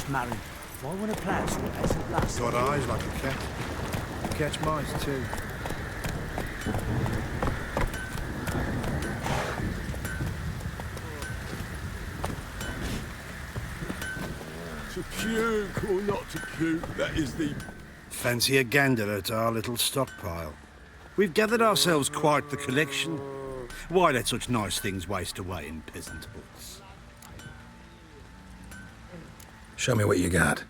just married. If I want to plough some peasant lass... Got eyes like a cat. Catch mice too. To puke or not to puke, that is the... Fancy a gander at our little stockpile. We've gathered ourselves quite the collection. Why let such nice things waste away in peasant hoods? Show me what you got.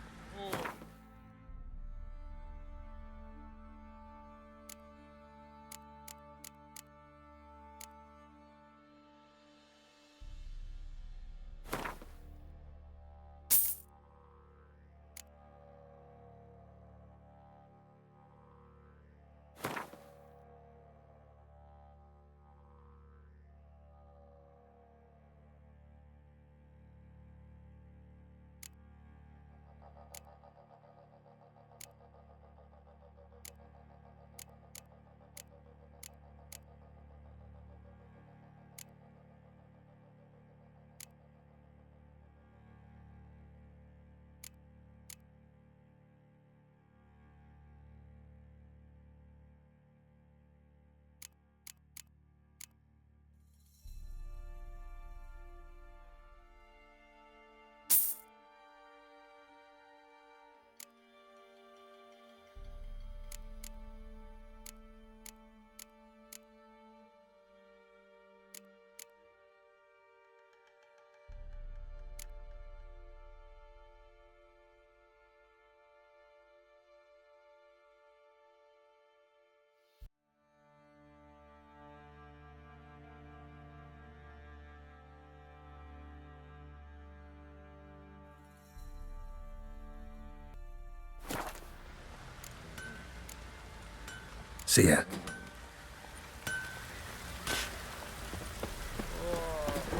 See ya.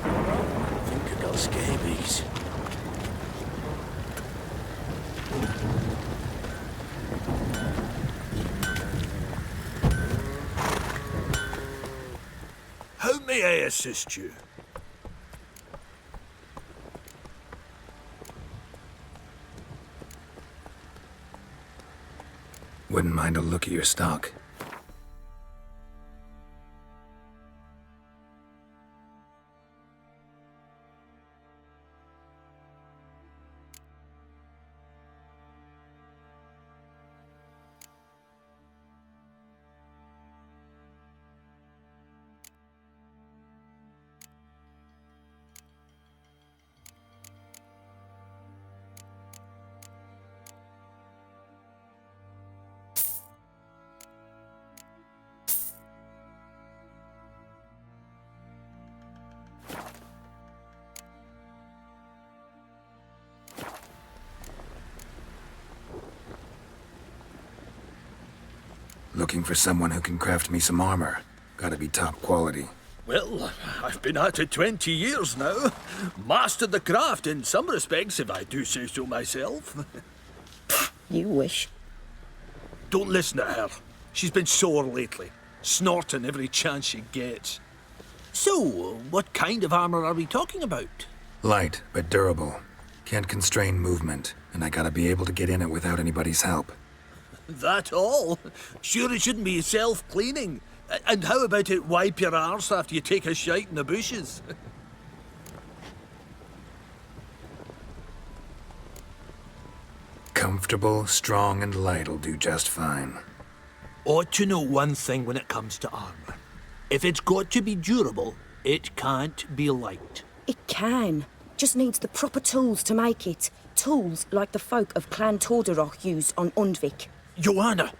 I think I got scabies. How may I assist you? Wouldn't mind a look at your stock. Looking for someone who can craft me some armor. Gotta be top quality. Well, I've been at it 20 years now. Mastered the craft in some respects, if I do say so myself. You wish. Don't listen to her. She's been sore lately, snorting every chance she gets. So, what kind of armor are we talking about? Light, but durable. Can't constrain movement, and I gotta be able to get in it without anybody's help. That all? Sure it shouldn't be self-cleaning. And how about it wipe your arse after you take a shite in the bushes? Comfortable, strong, and light'll do just fine. Ought to know one thing when it comes to armor. If it's got to be durable, it can't be light. It can. Just needs the proper tools to make it. Tools like the folk of Clan Torderoch used on Undvik. Joanna,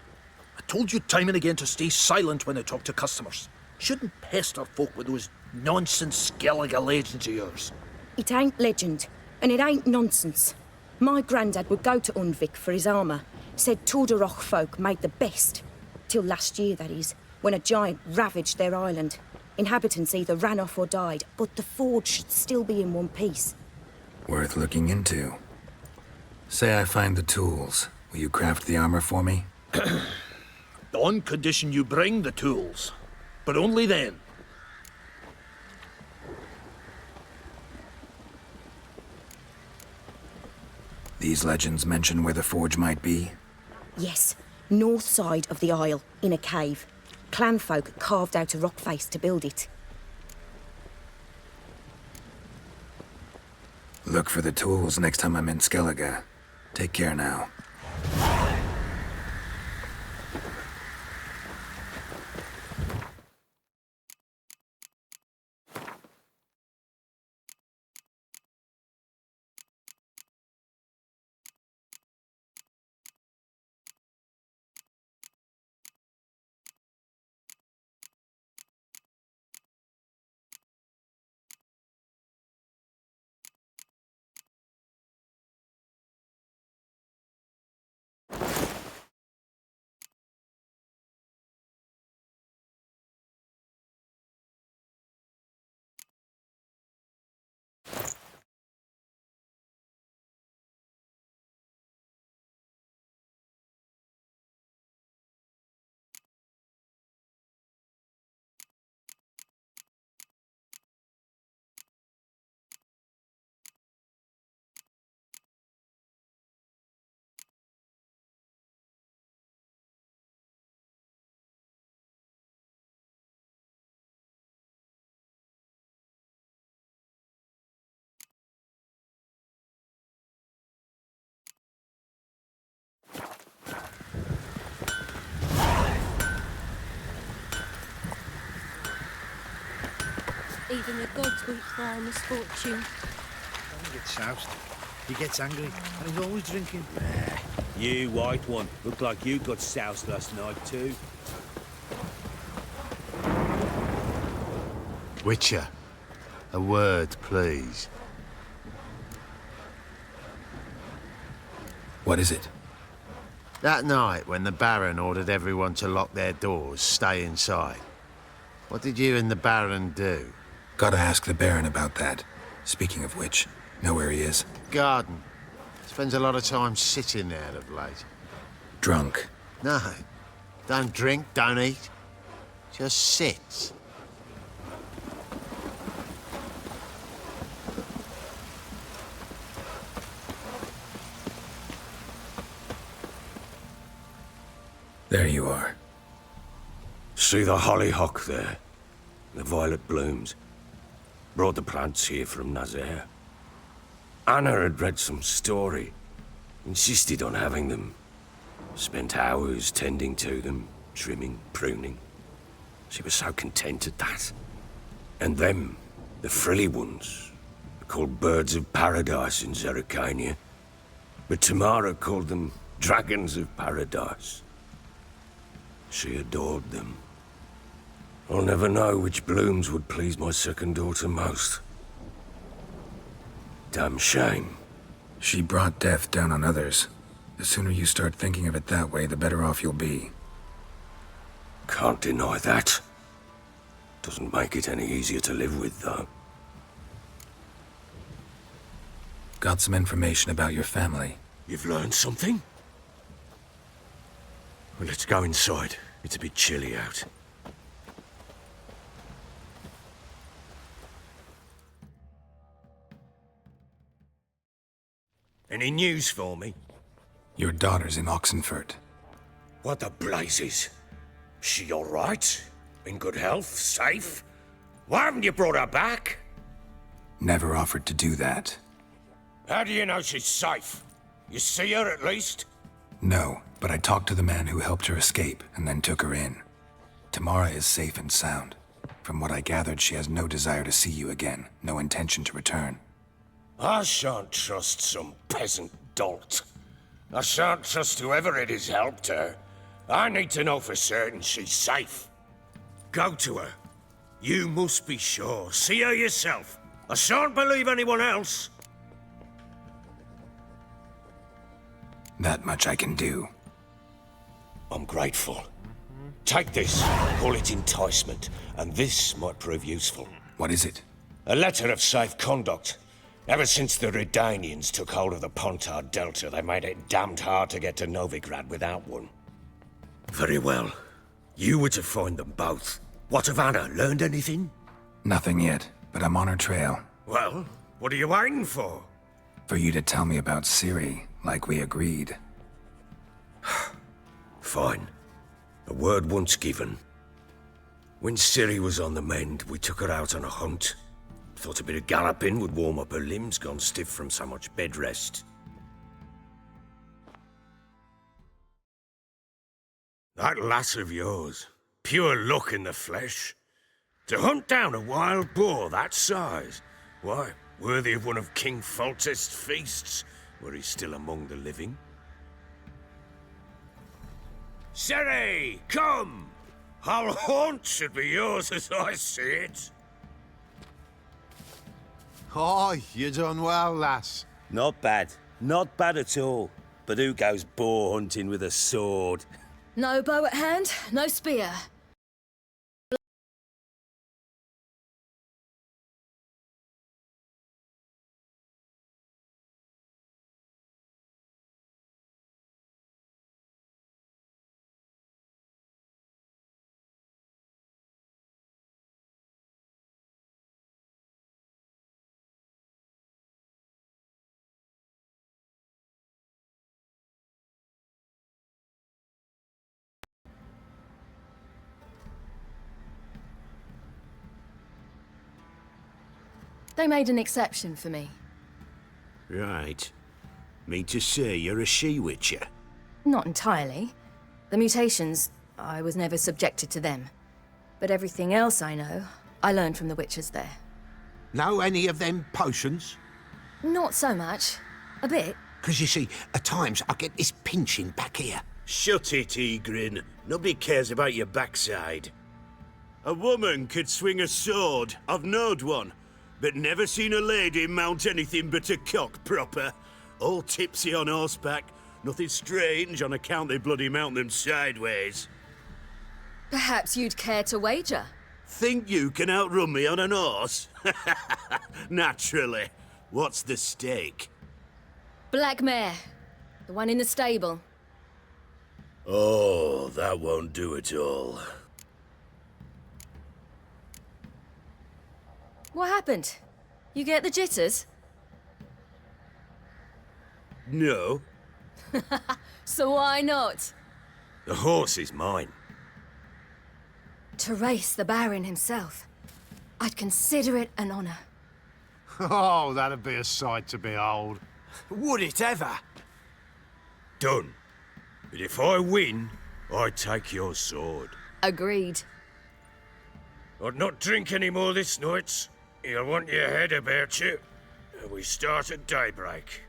I told you time and again to stay silent when I talk to customers. Shouldn't pester folk with those nonsense Skellige legends of yours. It ain't legend, and it ain't nonsense. My granddad would go to Undvik for his armour. Said Torderoch folk made the best. Till last year, that is, when a giant ravaged their island. Inhabitants either ran off or died, but the forge should still be in one piece. Worth looking into. Say I find the tools. Will you craft the armor for me? On condition you bring the tools. But only then. The These legends mention where the forge might be? Yes, north side of the isle, in a cave. Clanfolk carved out a rock face to build it. Look for the tools next time I'm in Skellige. Take care now. Even the gods weep for our misfortune. He gets soused. He gets angry, and he's always drinking. You, white one, look like you got soused last night too. Witcher, a word, please. What is it? That night when the Baron ordered everyone to lock their doors, stay inside. What did you and the Baron do? Gotta ask the Baron about that. Speaking of which, know where he is? Garden. Spends a lot of time sitting there of late. Drunk. No. Don't drink, don't eat. Just sits. There you are. See the hollyhock there? The violet blooms. Brought the plants here from Nazaire. Anna had read some story. Insisted on having them. Spent hours tending to them, trimming, pruning. She was so content at that. And them, the frilly ones, called birds of paradise in Zerrikania. But Tamara called them dragons of paradise. She adored them. I'll never know which blooms would please my second daughter most. Damn shame. She brought death down on others. The sooner you start thinking of it that way, the better off you'll be. Can't deny that. Doesn't make it any easier to live with, though. Got some information about your family. You've learned something? Well, let's go inside. It's a bit chilly out. Any news for me? Your daughter's in Oxenfurt. What the blazes? She all right? In good health? Safe? Why haven't you brought her back? Never offered to do that. How do you know she's safe? You see her at least? No, but I talked to the man who helped her escape and then took her in. Tamara is safe and sound. From what I gathered, she has no desire to see you again, no intention to return. I shan't trust some peasant dolt. I shan't trust whoever it is helped her. I need to know for certain she's safe. Go to her. You must be sure. See her yourself. I shan't believe anyone else. That much I can do. I'm grateful. Take this. Call it enticement. And this might prove useful. What is it? A letter of safe conduct. Ever since the Redanians took hold of the Pontard Delta, they made it damned hard to get to Novigrad without one. Very well. You were to find them both. What of Anna? Learned anything? Nothing yet, but I'm on her trail. Well, what are you waiting for? For you to tell me about Ciri, like we agreed. Fine. A word once given. When Ciri was on the mend, we took her out on a hunt. Thought a bit of galloping would warm up her limbs, gone stiff from so much bed rest. That lass of yours, pure luck in the flesh. To hunt down a wild boar that size, why, worthy of one of King Foltest's feasts, were he still among the living. Ciri, come! Our haunt should be yours as I see it. Oh, you done well, lass. Not bad. Not bad at all. But who goes boar hunting with a sword? No bow at hand, no spear. They made an exception for me. Right. Mean to say you're a she-witcher? Not entirely. The mutations, I was never subjected to them. But everything else I know, I learned from the witches there. Know any of them potions? Not so much. A bit. 'Cause you see, at times I get this pinching back here. Shut it, Egrin. Nobody cares about your backside. A woman could swing a sword. I've knowed one. But never seen a lady mount anything but a cock proper. All tipsy on horseback. Nothing strange on account they bloody mount them sideways. Perhaps you'd care to wager? Think you can outrun me on an horse? Naturally. What's the stake? Black mare. The one in the stable. Oh, that won't do it all. What happened? You get the jitters? No. So why not? The horse is mine. To race the Baron himself. I'd consider it an honor. Oh, that'd be a sight to behold. Would it ever? Done. But if I win, I take your sword. Agreed. I'd not drink any more this night. You'll want your head about you. We start at daybreak.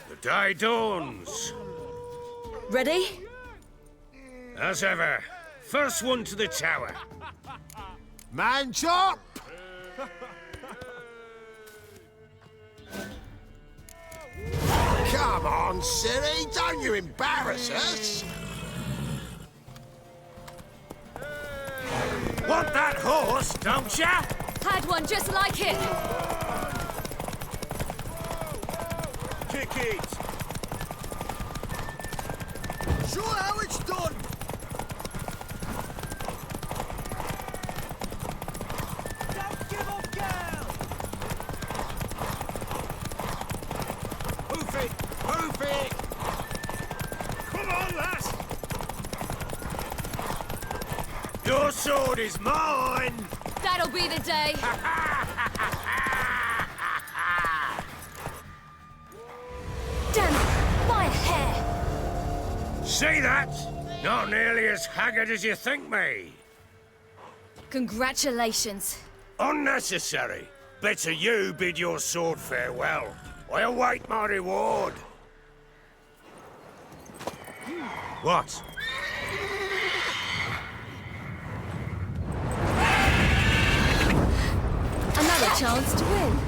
The day dawns. Ready? As ever, first one to the tower. Man chop! Come on, Ciri, don't you embarrass us! Want that horse, don't ya? Had one just like it. Kick it! Show how it's done! Don't give up, girl! Hoof it! Hoof it! Come on, lass! Your sword is mine! That'll be the day. Damn it! By a hair. See that? Not nearly as haggard as you think me. Congratulations. Unnecessary. Better you bid your sword farewell. I await my reward. What? Another chance to win.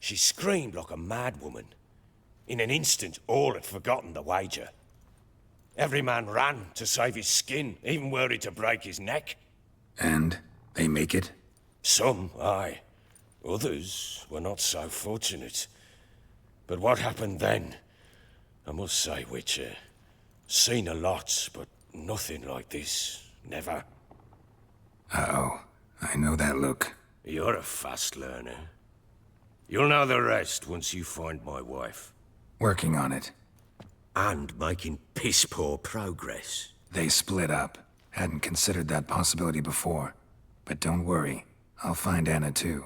She screamed like a madwoman. In an instant, all had forgotten the wager. Every man ran to save his skin, even worried to break his neck. And they make it? Some, aye. Others were not so fortunate. But what happened then? I must say, Witcher, seen a lot, but nothing like this. Never. Uh-oh. I know that look. You're a fast learner. You'll know the rest once you find my wife. Working on it. And making piss-poor progress. They split up. Hadn't considered that possibility before. But don't worry. I'll find Anna too.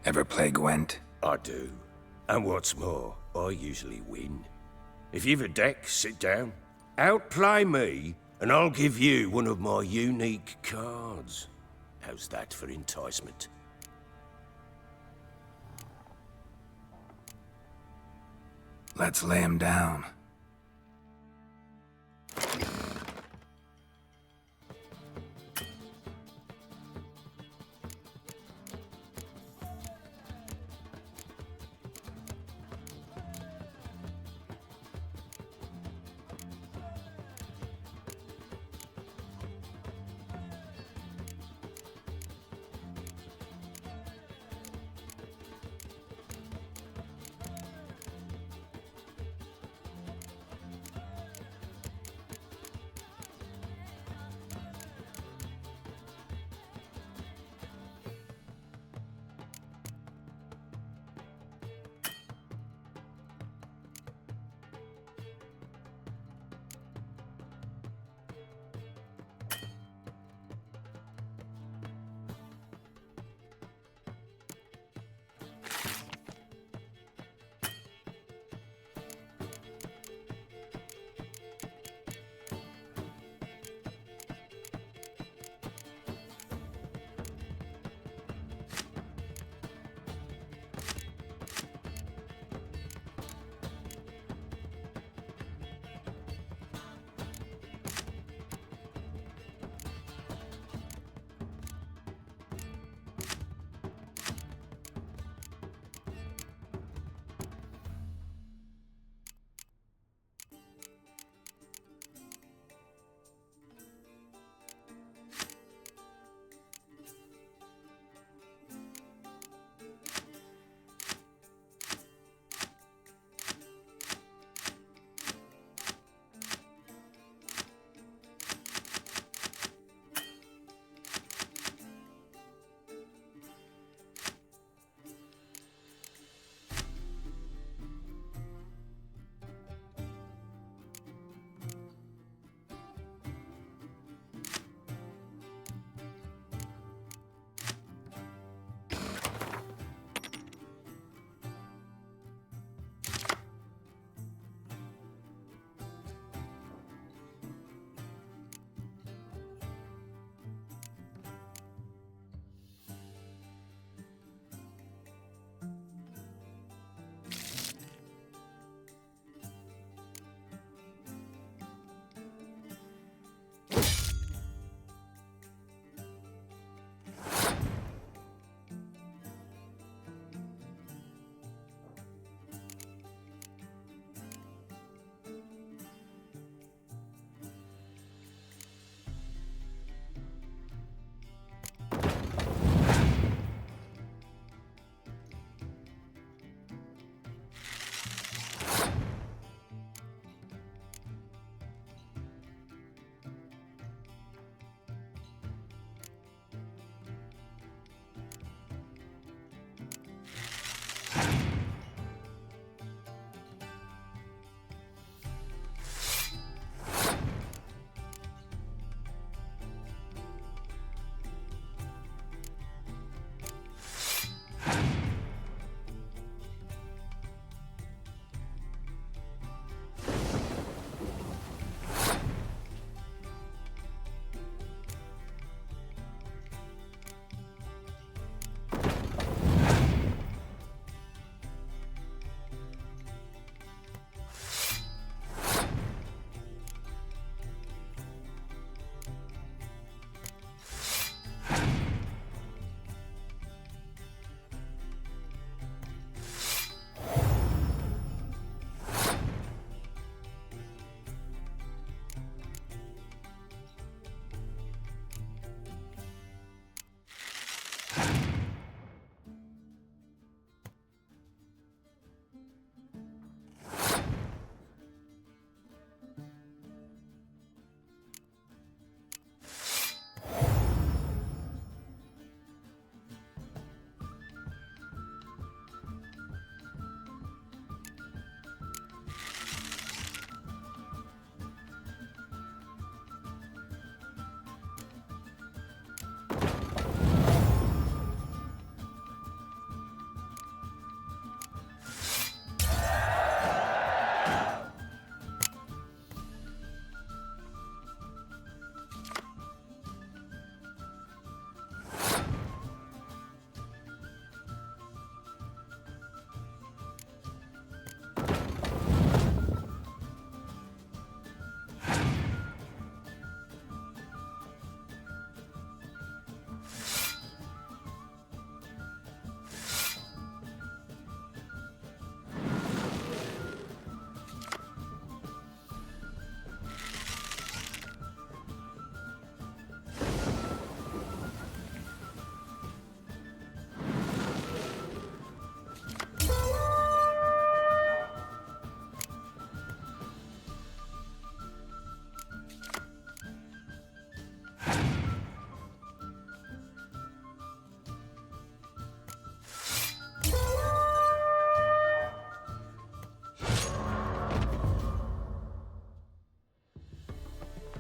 Ever play Gwent? I do. And what's more, I usually win. If you've a deck, sit down. Outplay me, and I'll give you one of my unique cards. How's that for enticement? Let's lay him down.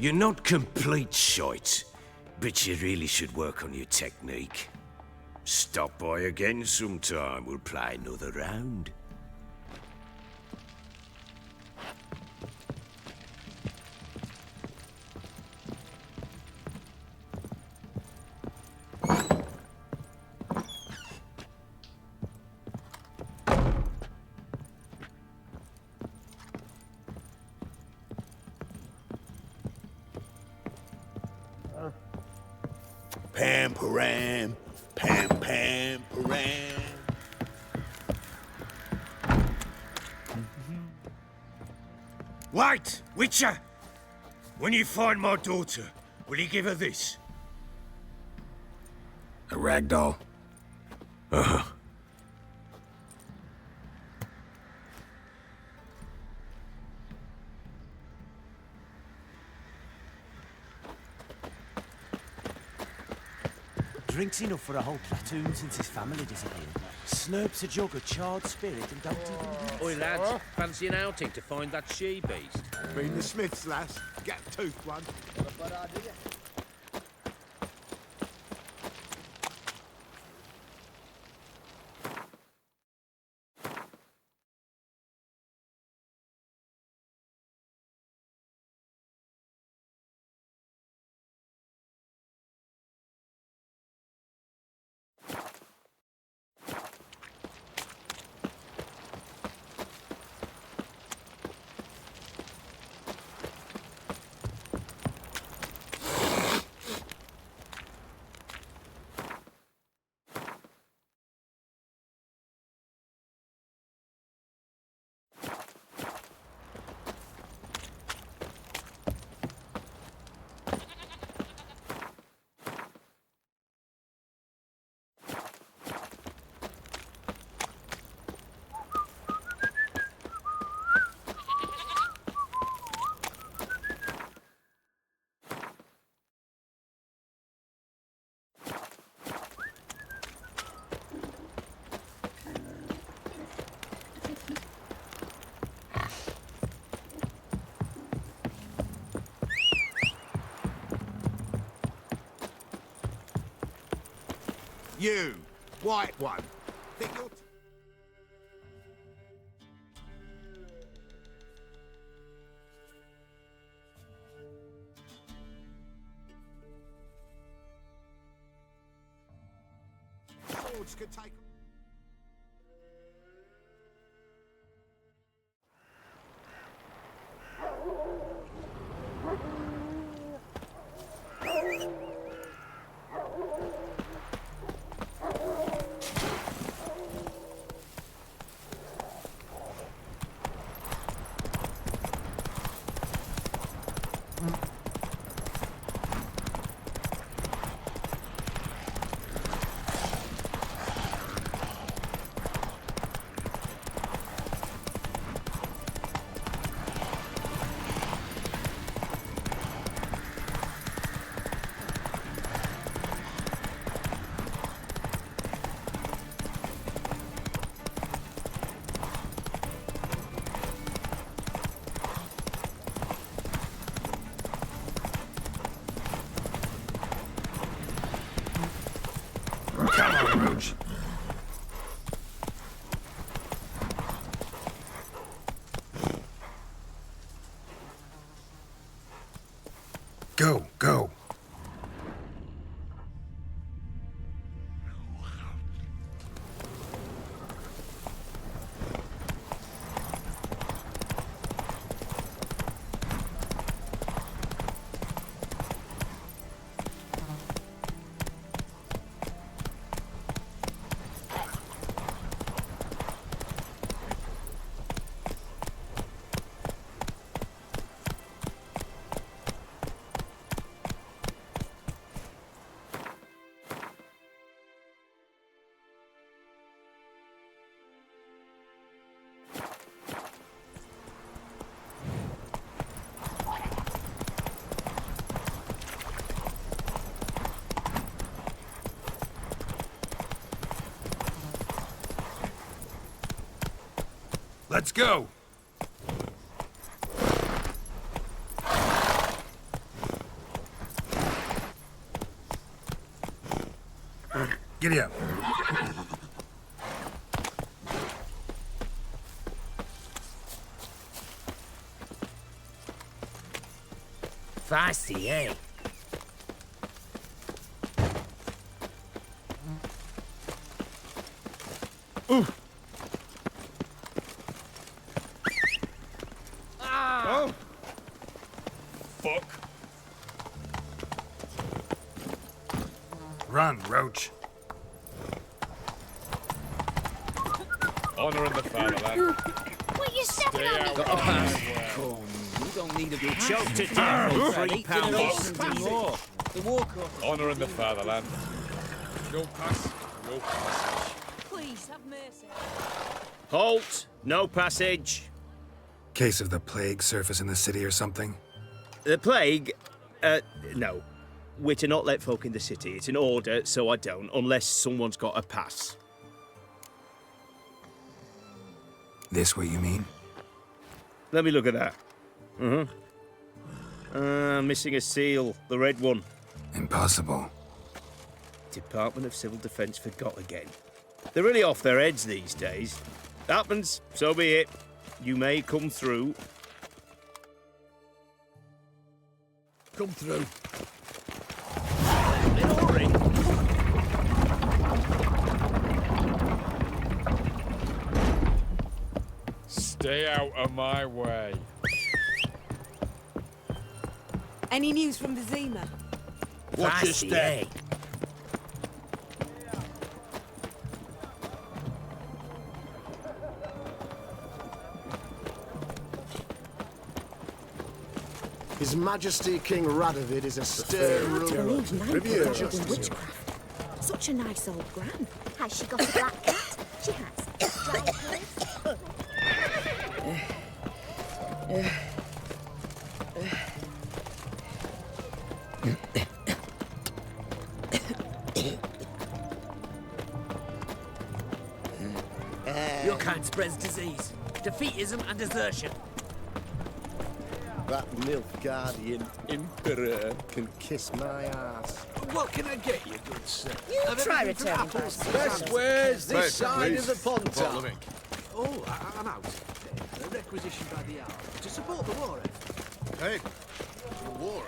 You're not complete shite, but you really should work on your technique. Stop by again sometime, we'll play another round. Pam param, pam pam param. Wait, Witcher! When you find my daughter, will you give her this? A rag doll? Uh-huh. Drinks enough for a whole platoon since his family disappeared. Slurps a jug of charred spirit and don't even eat. Oi, lads, fancy an outing to find that she-beast? Been the Smiths, lass. Get a tooth one. You, white one. Think you're... Swords could take... Come on, Rouge. Go, go. Let's go. Giddy up. Feisty, eh? Oh! Fuck. Run, Roach. Honor in the fatherland. What you stepping Stay on me? out Got a of my pass. way. Come, you don't need to be choked to death on £3 and more. The walk off. Honor in the fatherland. No pass, no passage. Please, have mercy. Halt! No passage. Case of the plague surface in the city or something? The plague? No. We're to not let folk in the city. It's an order, so I don't, unless someone's got a pass. This what you mean? Let me look at that. Missing a seal. The red one. Impossible. Department of Civil Defence forgot again. They're really off their heads these days. Happens, so be it. You may come through. Come through. In a hurry. Stay out of my way. Any news from the Zima? Watch your Feisty, step. eh? His Majesty King Radovid is a stern Hard to ruler. believe Nan Review. dabbled in witchcraft. Such a nice old gran. Has she got a black cat? She has. Dry clothes. Your kind spreads disease, defeatism and desertion. That Nilfgaardian Emperor can kiss my ass. What can I get you, good sir? You Have try anything for returning apples? back. Best wares this Right, side please. of the pond. Bottle of Oh, I'm out. A requisition by the hour to support the war effort. Hey, the war.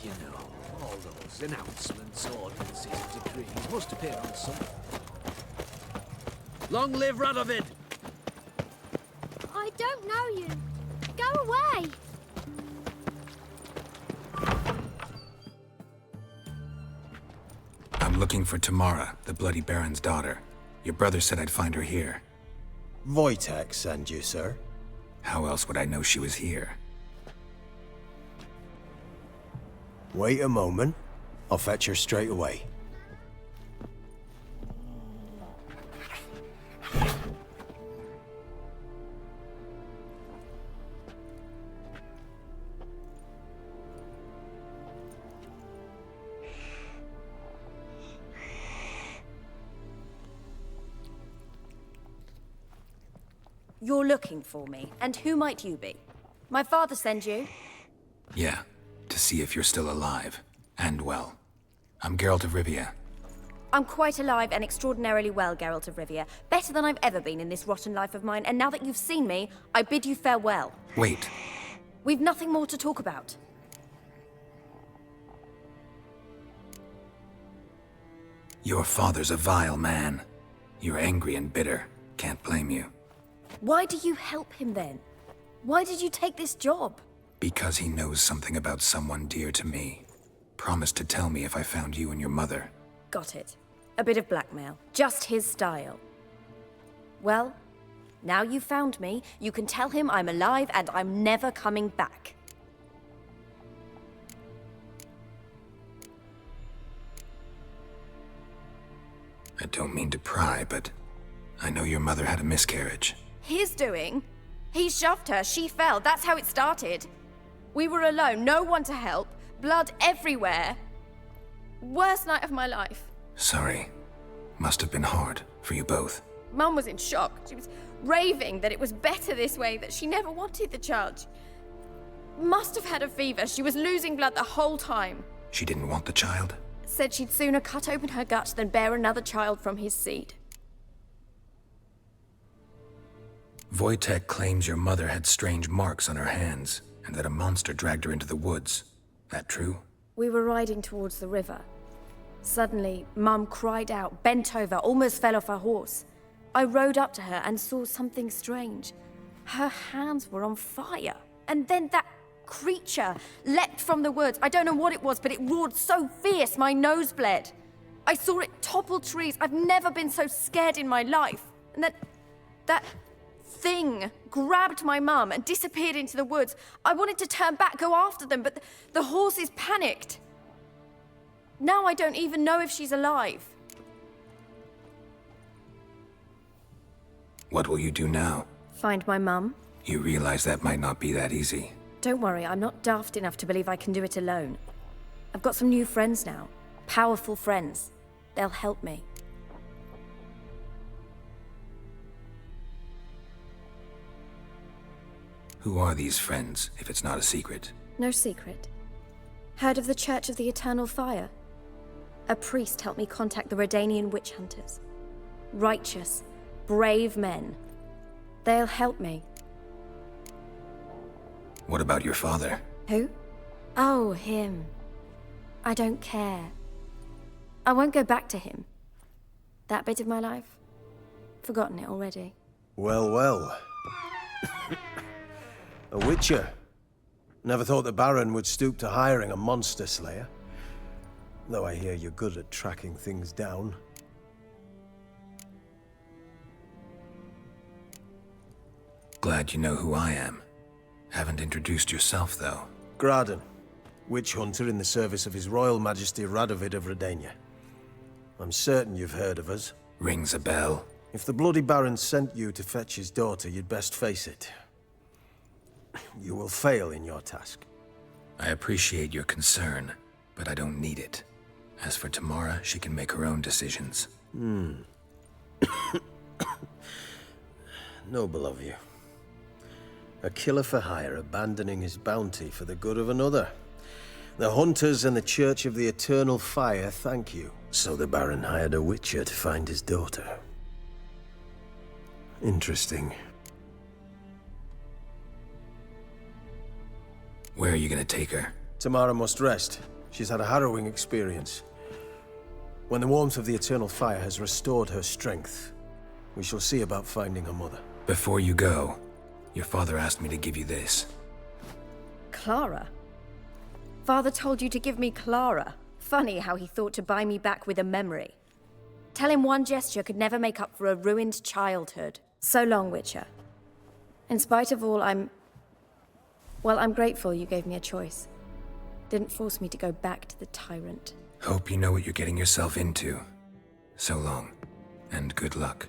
You know, all those announcements, ordinances, and decrees must appear on something. Long live Radovid! I don't know you. Go away. I'm looking for Tamara, the Bloody Baron's daughter. Your brother said I'd find her here. Wojtek send you, sir. How else would I know she was here? Wait a moment. I'll fetch her straight away. You're looking for me, and who might you be? My father send you? Yeah, to see if you're still alive. And well. I'm Geralt of Rivia. I'm quite alive and extraordinarily well, Geralt of Rivia. Better than I've ever been in this rotten life of mine, and now that you've seen me, I bid you farewell. Wait. We've nothing more to talk about. Your father's a vile man. You're angry and bitter. Can't blame you. Why do you help him then? Why did you take this job? Because he knows something about someone dear to me. Promised to tell me if I found you and your mother. Got it. A bit of blackmail. Just his style. Well, now you've found me, you can tell him I'm alive and I'm never coming back. I don't mean to pry, but I know your mother had a miscarriage. His doing? He shoved her, she fell, that's how it started. We were alone, no one to help, blood everywhere. Worst night of my life. Sorry. Must have been hard for you both. Mum was in shock. She was raving that it was better this way, that she never wanted the child. Must have had a fever. She was losing blood the whole time. She didn't want the child? Said she'd sooner cut open her gut than bear another child from his seed. Wojtek claims your mother had strange marks on her hands, and that a monster dragged her into the woods. That true? We were riding towards the river. Suddenly, Mum cried out, bent over, almost fell off her horse. I rode up to her and saw something strange. Her hands were on fire. And then that creature leapt from the woods. I don't know what it was, but it roared so fierce my nose bled. I saw it topple trees. I've never been so scared in my life. And then that thing grabbed my mum and disappeared into the woods. I wanted to turn back, go after them, but the horses panicked. Now I don't even know if she's alive. What will you do now? Find my mum. You realize that might not be that easy. Don't worry, I'm not daft enough to believe I can do it alone. I've got some new friends now. Powerful friends. They'll help me. Who are these friends, if it's not a secret? No secret. Heard of the Church of the Eternal Fire? A priest helped me contact the Redanian witch hunters. Righteous, brave men. They'll help me. What about your father? Who? Oh, him. I don't care. I won't go back to him. That bit of my life? Forgotten it already. Well, well. A witcher. Never thought the Baron would stoop to hiring a monster slayer. Though I hear you're good at tracking things down. Glad you know who I am. Haven't introduced yourself, though. Graden, witch hunter in the service of His Royal Majesty Radovid of Redania. I'm certain you've heard of us. Rings a bell. If the Bloody Baron sent you to fetch his daughter, you'd best face it. You will fail in your task. I appreciate your concern, but I don't need it. As for Tamara, she can make her own decisions. Noble of you. A killer for hire abandoning his bounty for the good of another. The hunters and the Church of the Eternal Fire thank you. So the Baron hired a witcher to find his daughter. Interesting. Where are you gonna take her? Tamara must rest. She's had a harrowing experience. When the warmth of the Eternal Fire has restored her strength, we shall see about finding her mother. Before you go, your father asked me to give you this. Clara? Father told you to give me Clara. Funny how he thought to buy me back with a memory. Tell him one gesture could never make up for a ruined childhood. So long, Witcher. In spite of all, I'm grateful you gave me a choice. Didn't force me to go back to the tyrant. Hope you know what you're getting yourself into. So long, and good luck.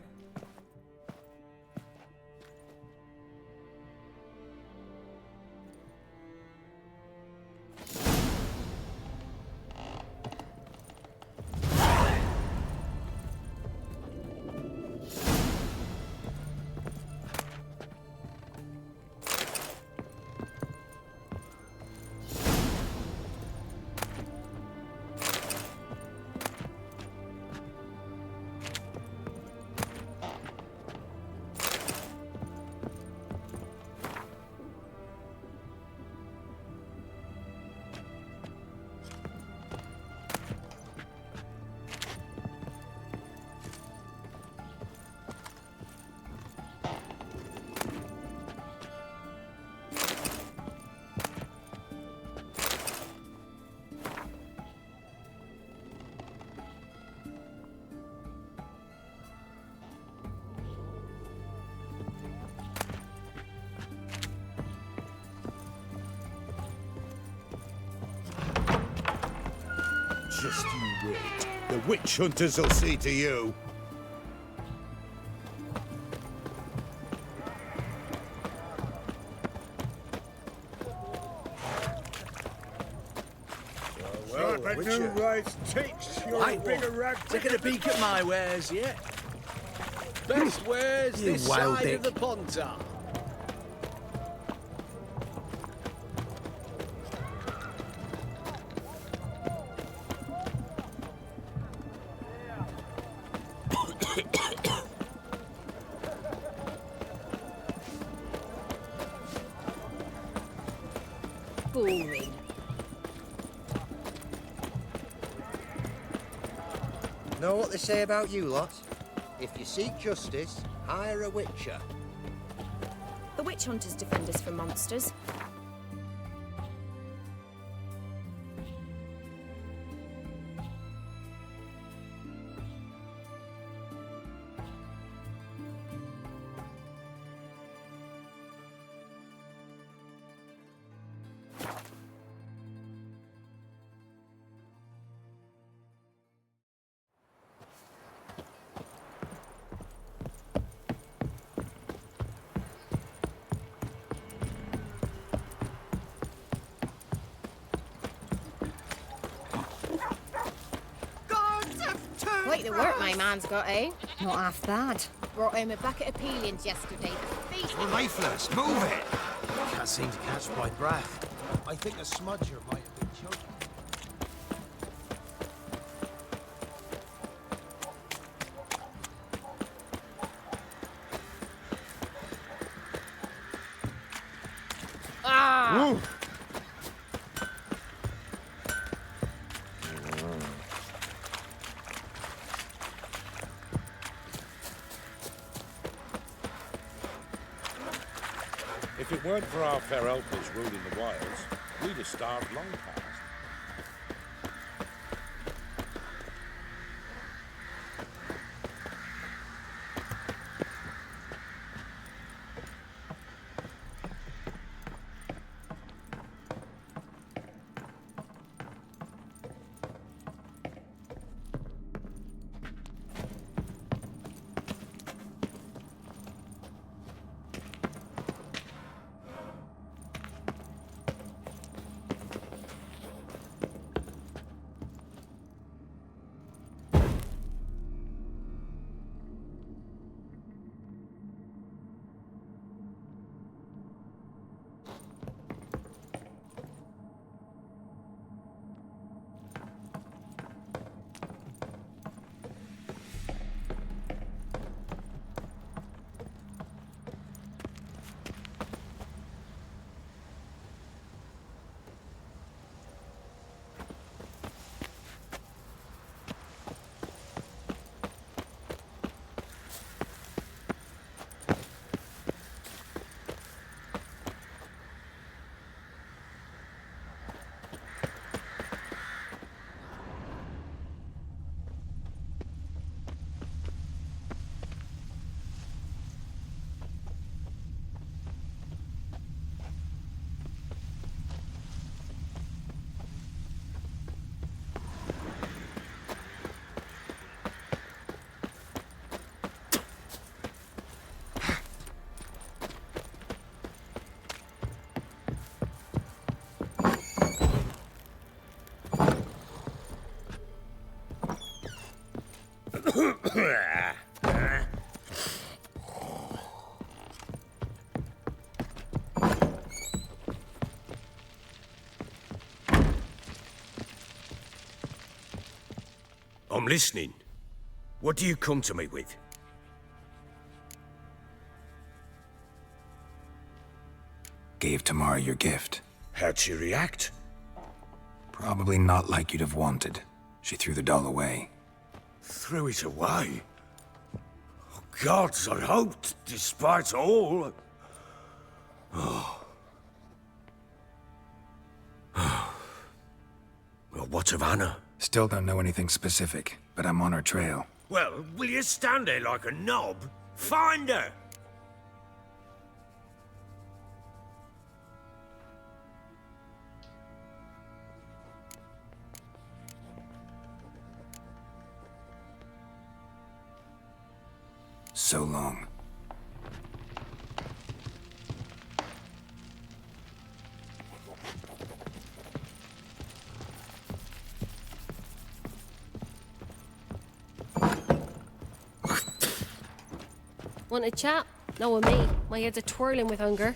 Just you wait. The witch hunters will see to you. Taking a peek at my wares yet? Best wares You this wild side dick. of the Pontar. Boring. Know what they say about you lot? If you seek justice, hire a witcher. The witch hunters defend us from monsters. Quite the work my man's got, eh? Not half bad. Brought home a bucket of peelings yesterday. Well, Mayflies, move it! Can't seem to catch my breath. I think a smudger might have been choking. Ah! If it weren't for our fair helpers ruling the wilds, we'd have starved long past. I'm listening. What do you come to me with? Gave Tamara your gift. How'd she react? Probably not like you'd have wanted. She threw the doll away. Threw it away? Oh, gods, I hoped, despite all. Oh. Well, what of Anna? Still don't know anything specific, but I'm on her trail. Well, will you stand there like a knob? Find her! So long. Want a chat? No, with me. My head's a twirling with hunger.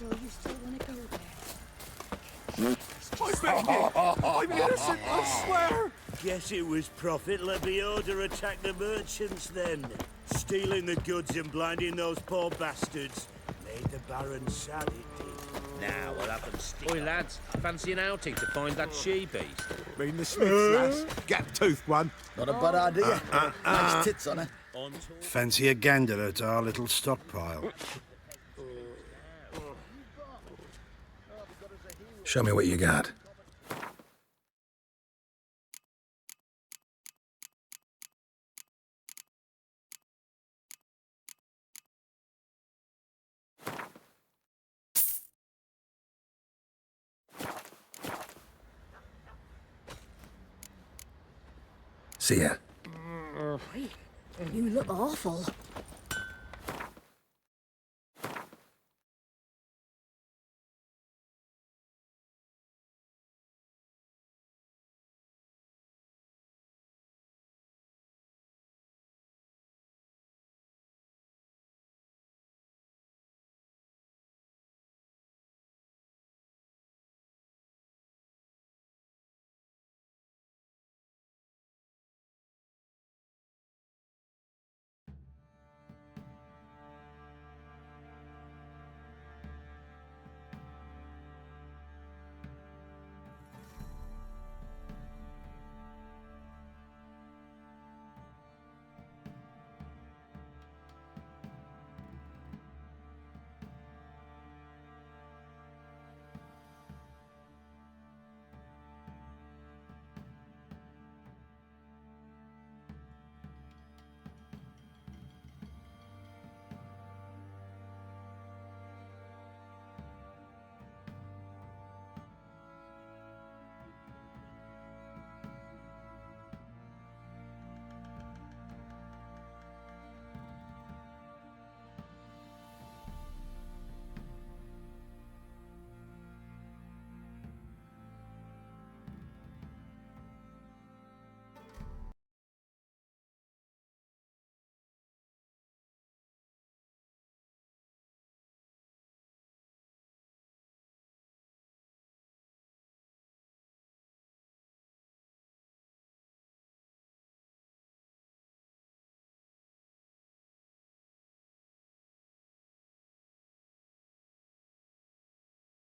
sure you still want to go there? I beg you! I'm innocent, I swear! Guess it was Prophet Lebioda attacked the merchants then. Stealing the goods and blinding those poor bastards. Made the Baron sad, it did. Now we'll have them stick. Oi, lads, fancy an outing to find that she-beast? Mean the Smith's lass. Gap-toothed one. Not a bad idea. Nice tits on her. Fancy a gander at our little stockpile. Show me what you got. See ya. You look awful.